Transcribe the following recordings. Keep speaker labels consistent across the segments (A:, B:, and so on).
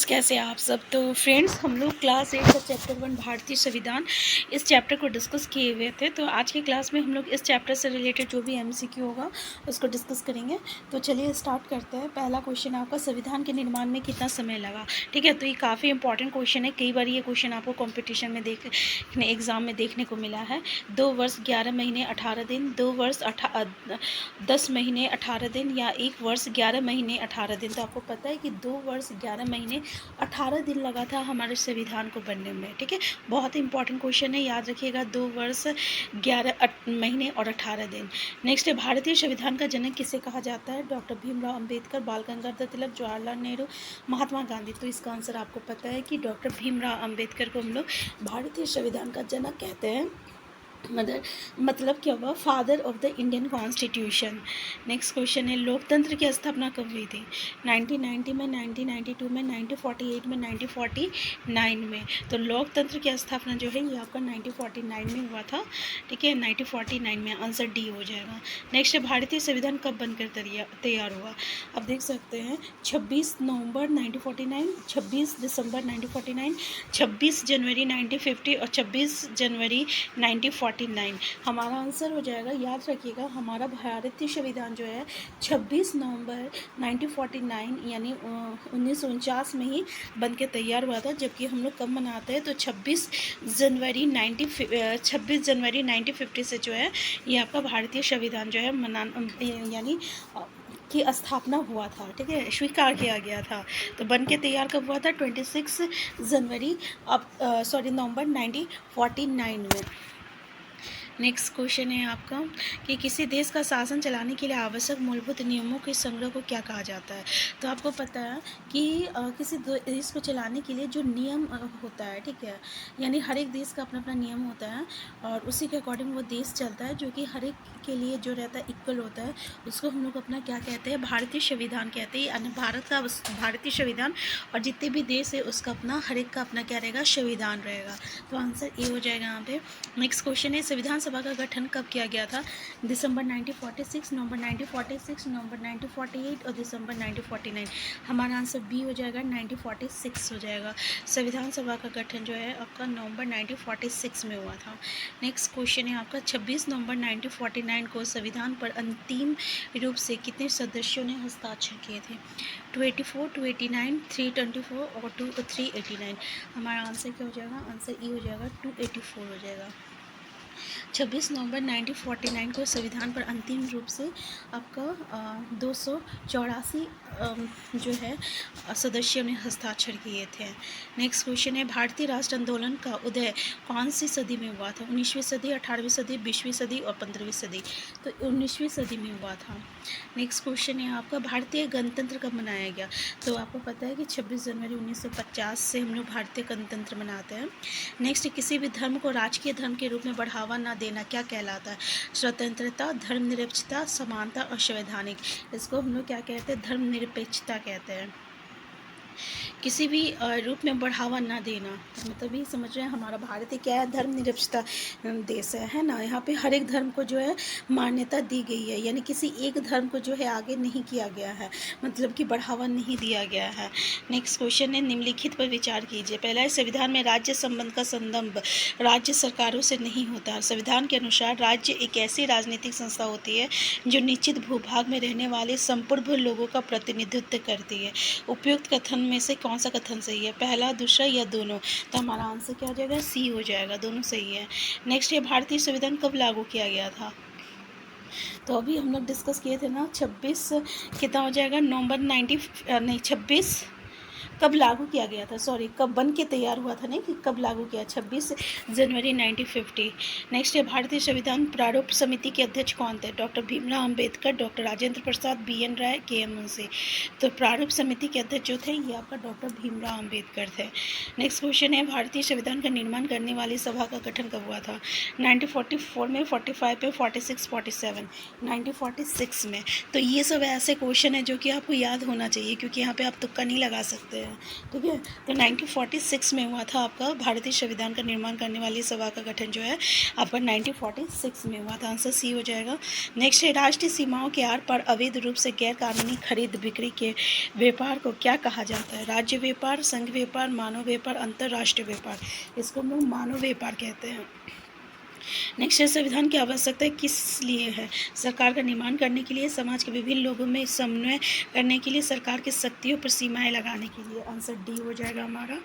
A: कैसे हैं आप सब। तो फ्रेंड्स, हम लोग क्लास 8 का चैप्टर 1 भारतीय संविधान इस चैप्टर को डिस्कस किए हुए थे। तो आज की क्लास में हम लोग इस चैप्टर से रिलेटेड जो भी एमसीक्यू होगा उसको डिस्कस करेंगे। तो चलिए स्टार्ट करते हैं। पहला क्वेश्चन आपका, संविधान के निर्माण में कितना समय लगा। ठीक है, तो ये काफ़ी इंपॉर्टेंट क्वेश्चन है। कई बार ये क्वेश्चन आपको कॉम्पिटिशन में एग्ज़ाम में देखने को मिला है। 2 वर्ष 11 महीने 18 दिन, 2 वर्ष 10 महीने 18 दिन या 1 वर्ष 11 महीने 18 दिन। तो आपको पता है कि 2 वर्ष 11 महीने 18 दिन लगा था हमारे संविधान को बनने में। ठीक है, बहुत ही इंपॉर्टेंट क्वेश्चन है, याद रखिएगा। 2 वर्ष 11 महीने और 18 दिन। नेक्स्ट है, भारतीय संविधान का जनक किसे कहा जाता है। डॉक्टर भीमराव अंबेडकर, बाल गंगाधर तिलक, जवाहरलाल नेहरू, महात्मा गांधी। तो इसका आंसर आपको पता है कि डॉक्टर भीमराव अंबेडकर को हम लोग भारतीय संविधान का जनक कहते हैं। मतलब क्या हुआ, father of the Indian constitution. Next question है, लोकतंत्र की स्थापना कब हुई थी। 1990 में, 1992 में, 1948 में, 1949 में। तो लोकतंत्र की स्थापना जो है ये आपका 1949 में हुआ था। ठीक है, 1949 में। आंसर डी हो जाएगा। नेक्स्ट है, भारतीय संविधान कब बनकर तैयार हुआ। अब देख सकते हैं 26 नवंबर 1949, 26 दिसंबर 1949, 26 जनवरी 1950 और 26 जनवरी 1949। हमारा आंसर हो जाएगा, याद रखिएगा, हमारा भारतीय संविधान जो है 26 नवंबर 1949 यानी 1949 में ही बन के तैयार हुआ था। जबकि हम लोग कब मनाते हैं तो 26 जनवरी 1950 से जो है ये आपका भारतीय संविधान जो है यानी की स्थापना हुआ था। ठीक है, स्वीकार किया गया था। तो बन के तैयार कब हुआ था, 26 जनवरी नवंबर 1949 में। नेक्स्ट क्वेश्चन है आपका कि किसी देश का शासन चलाने के लिए आवश्यक मूलभूत नियमों के संग्रह को क्या कहा जाता है। तो आपको पता है कि किसी देश को चलाने के लिए जो नियम होता है, ठीक है, यानी हर एक देश का अपना अपना नियम होता है और उसी के अकॉर्डिंग वो देश चलता है, जो कि हर एक के लिए जो रहता है इक्वल होता है। उसको हम लोग अपना क्या कहते हैं, भारतीय संविधान कहते हैं। यानी भारत का भारतीय संविधान और जितने भी देश है उसका अपना, हर एक का अपना क्या रहेगा, संविधान रहेगा। तो आंसर ए हो जाएगा यहाँ पे। नेक्स्ट क्वेश्चन है, संविधान सभा का गठन कब किया गया था। दिसंबर 1946, नवंबर 1946, नवंबर 1948 और दिसंबर 1949। हमारा आंसर बी हो जाएगा, 1946 हो जाएगा। संविधान सभा का गठन जो है आपका नवंबर 1946 में हुआ था। नेक्स्ट क्वेश्चन है आपका, 26 नवंबर 1949 को संविधान पर अंतिम रूप से कितने सदस्यों ने हस्ताक्षर किए थे। 284, 289, 324 और 389। हमारा आंसर क्या हो जाएगा, आंसर ई हो जाएगा, 284 हो जाएगा। 26 नवंबर 1949 को संविधान पर अंतिम रूप से आपका 284 जो है सदस्यों ने हस्ताक्षर किए थे। नेक्स्ट क्वेश्चन है, भारतीय राष्ट्र आंदोलन का उदय कौन सी सदी में हुआ था। 19वीं सदी, 18वीं सदी, 20वीं सदी और 15वीं सदी। तो 19वीं सदी में हुआ था। नेक्स्ट क्वेश्चन है आपका, भारतीय गणतंत्र कब मनाया गया। तो आपको पता है कि 26 जनवरी 1950 से हम लोग भारतीय गणतंत्र मनाते हैं। नेक्स्ट, किसी भी धर्म को राजकीय धर्म के रूप में बढ़ावा न देना क्या कहलाता है। स्वतंत्रता, धर्मनिरपेक्षता, समानता और संवैधानिक। इसको हम लोग क्या कहते हैं, धर्मनिरपेक्षता कहते हैं। किसी भी रूप में बढ़ावा ना देना, मतलब ये समझ रहे हैं, हमारा भारत क्या है, धर्मनिरपेक्षता देश है ना। यहाँ पे हर एक धर्म को जो है मान्यता दी गई है, यानी किसी एक धर्म को जो है आगे नहीं किया गया है, मतलब कि बढ़ावा नहीं दिया गया है। नेक्स्ट क्वेश्चन है, निम्नलिखित पर विचार कीजिए। पहला है, संविधान में राज्य संबंध का संदर्भ राज्य सरकारों से नहीं होता। संविधान के अनुसार राज्य एक ऐसी राजनीतिक संस्था होती है जो निश्चित भूभाग में रहने वाले संपूर्ण लोगों का प्रतिनिधित्व करती है। उपयुक्त कथन में से कौन सा कथन सही है, पहला, दूसरा या दोनों। तो हमारा आंसर क्या हो जाएगा, सी हो जाएगा, दोनों सही है। नेक्स्ट है, भारतीय संविधान कब लागू किया गया था। तो अभी हम लोग डिस्कस किए थे ना, 26 कितना हो जाएगा, नवंबर 26 कब लागू किया गया था, सॉरी कब बन के तैयार हुआ था, नहीं कि कब लागू किया, 26 जनवरी 1950। नेक्स्ट है, भारतीय संविधान प्रारूप समिति के अध्यक्ष कौन थे। Doctor Bhimrao Ambedkar, doctor Rajendra Prasad, BN राय, KM मुंशी। तो प्रारूप समिति के अध्यक्ष जो थे ये आपका डॉक्टर भीमराव अंबेडकर थे। नेक्स्ट क्वेश्चन है, भारतीय संविधान का निर्माण करने वाली सभा का गठन कब हुआ था। 1944 में, 45 में, 46, 47। 1946 में। तो ये सब ऐसे क्वेश्चन है जो कि आपको याद होना चाहिए, क्योंकि यहाँ पे आप तुक्का नहीं लगा सकते हैं। हैं, ठीक है। तो 1946 में हुआ था आपका भारतीय संविधान का निर्माण करने वाली सभा का गठन जो है आपका 1946 में हुआ था। आंसर सी हो जाएगा। नेक्स्ट है, राष्ट्रीय सीमाओं के आर पार अवैध रूप से गैर कानूनी खरीद बिक्री के व्यापार को क्या कहा जाता है? राज्य व्यापार, संघ व्यापार, मानव व्यापार, अंतर्राष्ट्रीय व्यापार। इसको हम लोग मानव व्यापार कहते हैं। नेक्स्ट है, संविधान की आवश्यकता किस लिए है? सरकार का निर्माण करने के लिए, समाज के विभिन्न लोगों में समन्वय करने के लिए, सरकार की शक्तियों पर सीमाएं लगाने के लिए। आंसर डी हो जाएगा हमारा।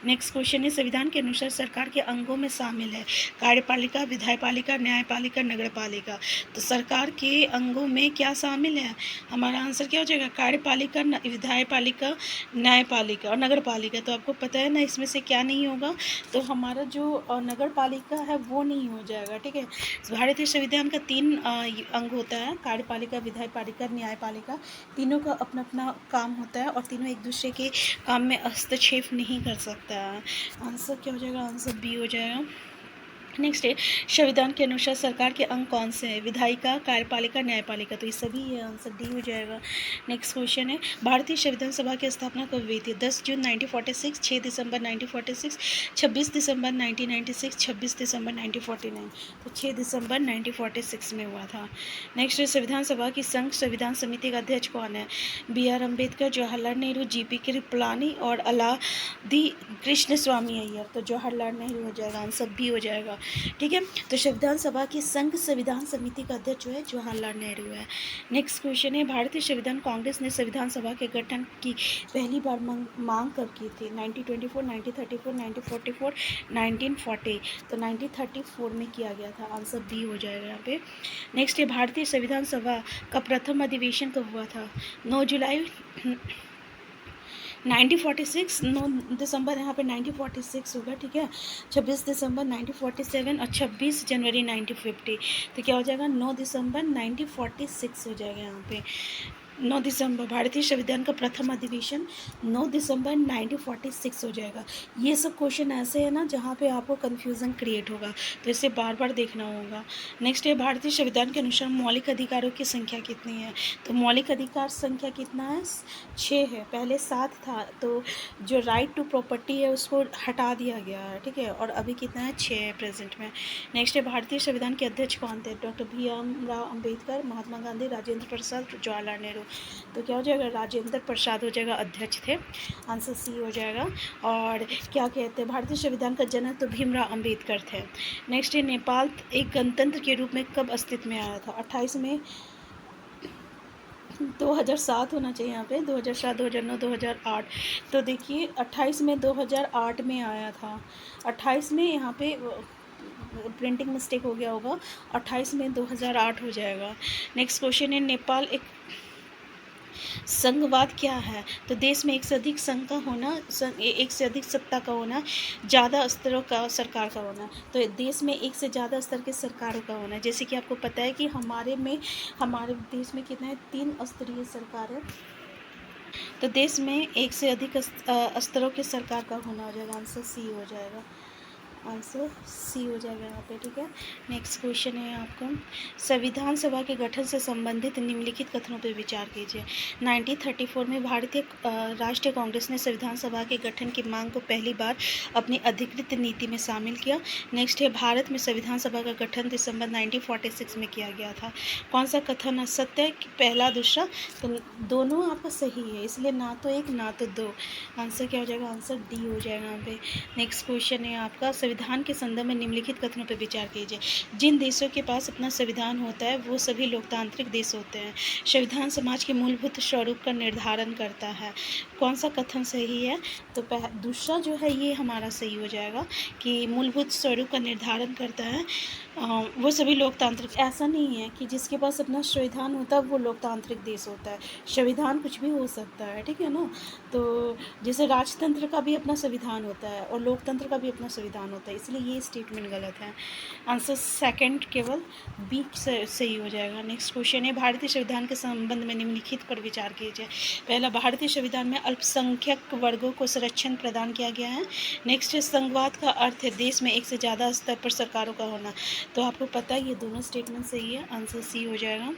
A: नेक्स्ट क्वेश्चन है, संविधान के अनुसार सरकार के अंगों में शामिल है कार्यपालिका, विधायपालिका, न्यायपालिका, नगरपालिका। तो सरकार के अंगों में क्या शामिल है? हमारा आंसर क्या हो जाएगा? कार्यपालिका, विधायपालिका, न्यायपालिका और नगरपालिका। तो आपको पता है ना इसमें से क्या नहीं होगा? तो हमारा जो नगरपालिका है वो नहीं हो जाएगा, ठीक है। भारतीय संविधान का 3 अंग होता है, कार्यपालिका, विधायपालिका, न्यायपालिका। तीनों का अपना अपना काम होता है और तीनों एक दूसरे के काम में हस्तक्षेप नहीं कर सकता है। आंसर क्या हो जाएगा? आंसर बी हो जाएगा। नेक्स्ट है, संविधान के अनुसार सरकार के अंग कौन से हैं? विधायिका, कार्यपालिका, न्यायपालिका। तो ये सभी है, आंसर डी हो जाएगा। नेक्स्ट क्वेश्चन है, भारतीय संविधान सभा की स्थापना कब हुई थी? 10 जून 1946, 6 दिसंबर 1946, 26 दिसंबर 1996, 26 दिसंबर 1949। तो 6 दिसंबर 1946 में हुआ था। नेक्स्ट है, संविधान सभा की संघ संविधान समिति का अध्यक्ष कौन है? BR अम्बेडकर, जवाहरलाल नेहरू, GP कृपलानी और अलादी कृष्ण स्वामी अय्यर। तो जवाहरलाल नेहरू हो जाएगा, आंसर बी हो जाएगा, ठीक है। तो संविधान सभा की संघ संविधान समिति का अध्यक्ष जो है जवाहरलाल नेहरू है। नेक्स्ट क्वेश्चन है, भारतीय संविधान कांग्रेस ने संविधान सभा के गठन की पहली बार मांग कब की थी? 1924, 1934, 1944, 1940। तो 1934 में किया गया था, आंसर बी हो जाएगा यहाँ पे। नेक्स्ट है, भारतीय संविधान सभा का प्रथम अधिवेशन कब हुआ था? 9 जुलाई 1946, 9 दिसंबर यहाँ पे 1946 होगा, ठीक है। 26 दिसंबर 1947 और 26 जनवरी 1950। तो क्या हो जाएगा? 9 दिसंबर 1946 हो जाएगा यहाँ पे। 9 दिसंबर भारतीय संविधान का प्रथम अधिवेशन 9 दिसंबर 1946 हो जाएगा। ये सब क्वेश्चन ऐसे हैं ना जहाँ पे आपको कन्फ्यूज़न क्रिएट होगा, तो इसे बार बार देखना होगा। नेक्स्ट है, भारतीय संविधान के अनुसार मौलिक अधिकारों की संख्या कितनी है? तो मौलिक अधिकार संख्या कितना है? 6 है। पहले 7 था, तो जो राइट टू प्रॉपर्टी है उसको हटा दिया गया है, ठीक है। और अभी कितना है? 6 है प्रेजेंट में। नेक्स्ट है, भारतीय संविधान के अध्यक्ष कौन थे? डॉक्टर भीमराव अम्बेडकर, महात्मा गांधी, राजेंद्र प्रसाद, जवाहरलाल नेहरू। तो क्या हो जाएगा? राजेंद्र प्रसाद हो जाएगा, अध्यक्ष थे, आंसर सी हो जाएगा। और क्या कहते हैं, भारतीय संविधान का जनक तो भीमराव अम्बेडकर थे। नेक्स्ट है, नेपाल एक गणतंत्र के रूप में कब अस्तित्व में आया था? 28 में 2007 होना चाहिए यहाँ पे, 2007, 2009, 2008। तो देखिए 28 में 2008 में आया था। 28 में यहाँ पे प्रिंटिंग मिस्टेक हो गया होगा, 28 में 2008 हो जाएगा। नेक्स्ट क्वेश्चन है, नेपाल एक संघवाद क्या है? तो देश में एक से अधिक संघ का होना, एक से अधिक सत्ता का होना, ज़्यादा स्तरों का सरकार का होना। तो देश में एक से ज़्यादा स्तर के सरकारों का होना, जैसे कि आपको पता है कि हमारे देश में कितना है? 3 स्तरीय सरकार है। तो देश में एक से अधिक स्तरों के सरकार का होना हो जाएगा, आंसर सी हो जाएगा, आंसर सी हो जाएगा यहाँ पे, ठीक है। नेक्स्ट क्वेश्चन है आपका, संविधान सभा के गठन से संबंधित निम्नलिखित कथनों पर विचार कीजिए। 1934 में भारतीय राष्ट्रीय कांग्रेस ने संविधान सभा के गठन की मांग को पहली बार अपनी अधिकृत नीति में शामिल किया। नेक्स्ट है, भारत में संविधान सभा का गठन दिसंबर 1946 में किया गया था। कौन सा कथन सत्य है? पहला, दूसरा? तो दोनों आपका सही है, इसलिए ना तो एक ना तो दो। आंसर क्या हो जाएगा? आंसर डी हो जाएगा यहाँ पे। नेक्स्ट क्वेश्चन है आपका, संविधान के संदर्भ में निम्नलिखित कथनों पर विचार कीजिए। जिन देशों के पास अपना संविधान होता है वो सभी लोकतांत्रिक देश होते हैं। संविधान समाज के मूलभूत स्वरूप का निर्धारण करता है। कौन सा कथन सही है? तो दूसरा जो है ये हमारा सही हो जाएगा कि मूलभूत स्वरूप का निर्धारण करता है वो सभी लोकतांत्रिक। ऐसा नहीं है कि जिसके पास अपना संविधान होता है वो लोकतांत्रिक देश होता है। संविधान कुछ भी हो सकता है, ठीक है ना। तो जैसे राजतंत्र का भी अपना संविधान होता है और लोकतंत्र का भी अपना संविधान होता है, इसलिए ये स्टेटमेंट गलत है। आंसर सेकंड केवल बी सही हो जाएगा। नेक्स्ट क्वेश्चन है, भारतीय संविधान के संबंध में निम्नलिखित पर विचार कीजिए। पहला, भारतीय संविधान में अल्पसंख्यक वर्गों को संरक्षण प्रदान किया गया है। नेक्स्ट, संघवाद का अर्थ है देश में एक से ज़्यादा स्तर पर सरकारों का होना। तो आपको पता है ये दोनों स्टेटमेंट सही है, आंसर सी हो जाएगा।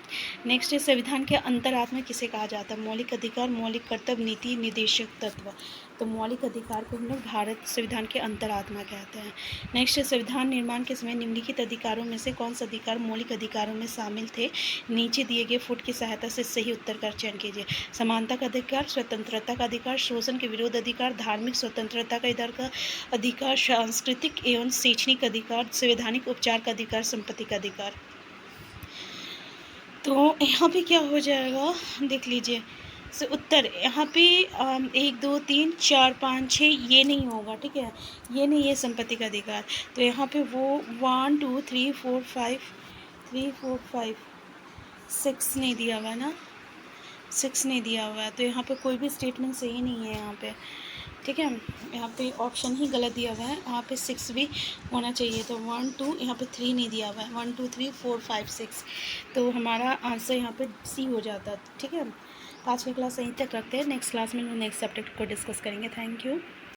A: नेक्स्ट है, संविधान के अंतरात्मा किसे कहा जाता है? मौलिक अधिकार, मौलिक कर्तव्य, नीति, निर्देशक तत्व। तो मौलिक अधिकार को हम लोग भारत संविधान के अंतरात्मा कहते हैं। नेक्स्ट, संविधान निर्माण के समय निम्नलिखित अधिकारों में से कौन सा अधिकार मौलिक अधिकारों में शामिल थे? नीचे दिए गए फुट की सहायता से सही उत्तर का चयन कीजिए। समानता का अधिकार, स्वतंत्रता का अधिकार, शोषण के विरोध अधिकार, धार्मिक स्वतंत्रता का अधिकार, सांस्कृतिक एवं शैक्षणिक अधिकार, संवैधानिक उपचार का अधिकार, संपत्ति का अधिकार। तो यहाँ पे क्या हो जाएगा, देख लीजिए। सो उत्तर यहाँ पे 1 2 3 4 5 6 ये नहीं होगा, ठीक है, ये नहीं है संपत्ति का अधिकार। तो यहाँ पे वो 1 2 3 4 5 6 नहीं दिया हुआ ना, 6 नहीं दिया हुआ है, तो यहाँ पे कोई भी स्टेटमेंट सही नहीं है यहाँ पे, ठीक है। यहाँ पे ऑप्शन ही गलत दिया हुआ है, यहाँ पे 6 भी होना चाहिए। तो 1 2, यहाँ पे 3 नहीं दिया हुआ है, 1 2 3 4 5 6, तो हमारा आंसर यहाँ पे सी हो जाता, ठीक है। आज की क्लास यहीं तक रखते हैं, नेक्स्ट क्लास में नेक्स्ट सब्जेक्ट को डिस्कस करेंगे। Thank you.